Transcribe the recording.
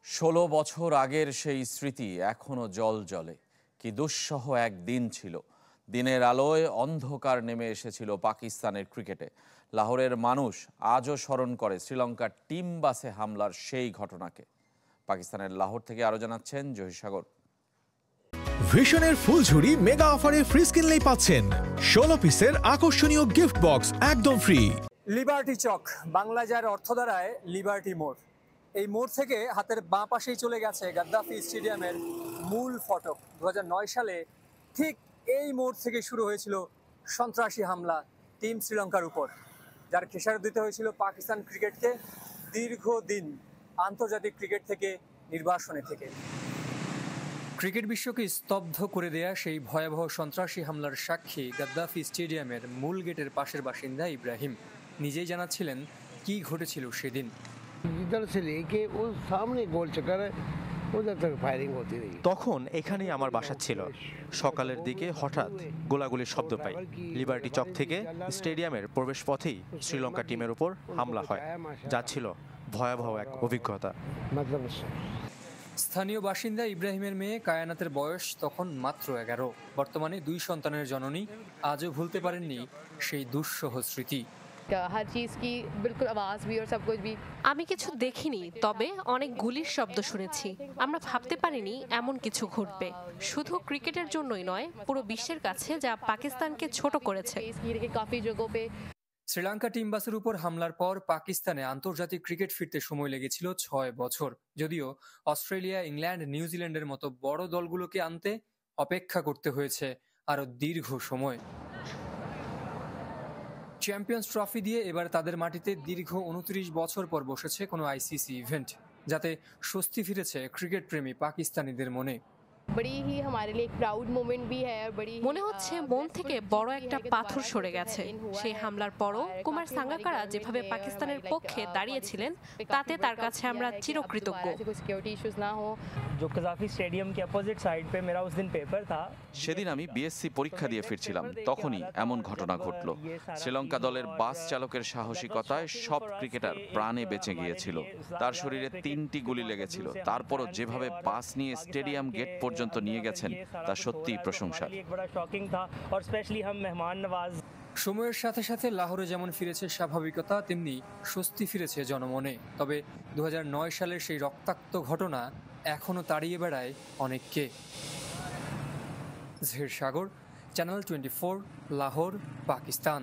১৬ বছর আগের সেই স্মৃতি এখনো জ্বলে। কি দুঃসহ এক দিন ছিল। দিনের আলোয় অন্ধকার নেমে এসেছিল পাকিস্তানের ক্রিকেটে। লাহোরের মানুষ আজও স্মরণ করে শ্রীলঙ্কার টিম বাসে হামলার সেই ঘটনাকে। পাকিস্তানের লাহোর থেকে আরো জানাচ্ছেন জহির সাগর। ভিশনের ফুলঝুরি মেগা অফারে ফ্রিজ কিনলেই পাচ্ছেন ১৬ পিসের আকর্ষণীয় গিফট বক্স একদম ফ্রি। লিবার্টি চক, বাংলা যার অর্থ দাঁড়ায় লিবার্টি মোড়। এই মোড় থেকে হাতের বাঁ পাশেই চলে গেছে গাদ্দাফি স্টেডিয়ামের মূল ফটক। ২০০৯ সালে ঠিক এই মোড় থেকে শুরু হয়েছিল সন্ত্রাসী হামলা টিম শ্রীলঙ্কার উপর, যার খেসারত দিতে হয়েছিল পাকিস্তান ক্রিকেটকে দীর্ঘদিন আন্তর্জাতিক ক্রিকেট থেকে নির্বাসনে থেকে। ক্রিকেট বিশ্বকে স্তব্ধ করে দেয়া সেই ভয়াবহ সন্ত্রাসী হামলার সাক্ষী গাদ্দাফি স্টেডিয়ামের মূল গেটের পাশের বাসিন্দা ইব্রাহিম নিজেই জানাচ্ছিলেন কি ঘটেছিল সেদিন। তখন এখানেই আমার বাসা ছিল। সকালের দিকে হঠাৎ গোলাগুলির শব্দ পাই। লিবার্টি চক থেকে স্টেডিয়ামের প্রবেশ পথেই শ্রীলঙ্কা টিমের উপর হামলা হয়, যা ছিল ভয়াবহ এক অভিজ্ঞতা। স্থানীয় বাসিন্দা ইব্রাহিমের মেয়ে কায়ানাতের বয়স তখন মাত্র ১১। বর্তমানে ২ সন্তানের জননী আজও ভুলতে পারেননি সেই দুঃসহ স্মৃতি। আমি কিছু দেখিনি, তবে অনেক গুলির শব্দ শুনেছি। আমরা ভাবতে পারিনি এমন কিছু ঘটবে। শুধু ক্রিকেটের জন্যই নয়, পুরো বিশ্বের কাছে যা পাকিস্তানকে ছোট করেছে। শ্রীলঙ্কা টিম বাসের উপর হামলার পর পাকিস্তানে আন্তর্জাতিক ক্রিকেট ফিরতে সময় লেগেছিল ৬ বছর। যদিও অস্ট্রেলিয়া, ইংল্যান্ড, নিউজিল্যান্ডের মতো বড় দলগুলোকে আনতে অপেক্ষা করতে হয়েছে আরো দীর্ঘ সময়। চ্যাম্পিয়ন্স ট্রফি দিয়ে এবার তাদের মাটিতে দীর্ঘ ২৯ বছর পর বসেছে কোনো আইসিসি ইভেন্ট, যাতে স্বস্তি ফিরেছে ক্রিকেট প্রেমী পাকিস্তানিদের মনে। মনে হচ্ছে মন থেকে বড় একটা পাথর সরে গেছে। সেই হামলার পরও কুমার সাঙ্গাকারা যেভাবে পাকিস্তানের পক্ষে দাঁড়িয়েছিলেন, তাতে তার কাছে আমরা চিরকৃতজ্ঞ। সেদিন আমি বিএসসি পরীক্ষা দিয়ে ফিরছিলাম, তখনই এমন ঘটনা ঘটল। শ্রীলঙ্কা দলের বাস চালকের সাহসিকতায় সব ক্রিকেটার প্রাণে বেঁচে গিয়েছিল। তার শরীরে ৩টি গুলি লেগেছিল, তারপরও যেভাবে বাস নিয়ে স্টেডিয়াম গেট পর্যন্ত নিয়ে গেছেন তা সত্যিই প্রশংসা। সময়ের সাথে সাথে লাহোরে যেমন ফিরেছে স্বাভাবিকতা, তেমনি স্বস্তি ফিরেছে জনমনে। তবে ২০০৯ সালের সেই রক্তাক্ত ঘটনা এখনো তাড়িয়ে বেড়ায় অনেককে। জহির সাগর, চ্যানেল 24, লাহোর, পাকিস্তান।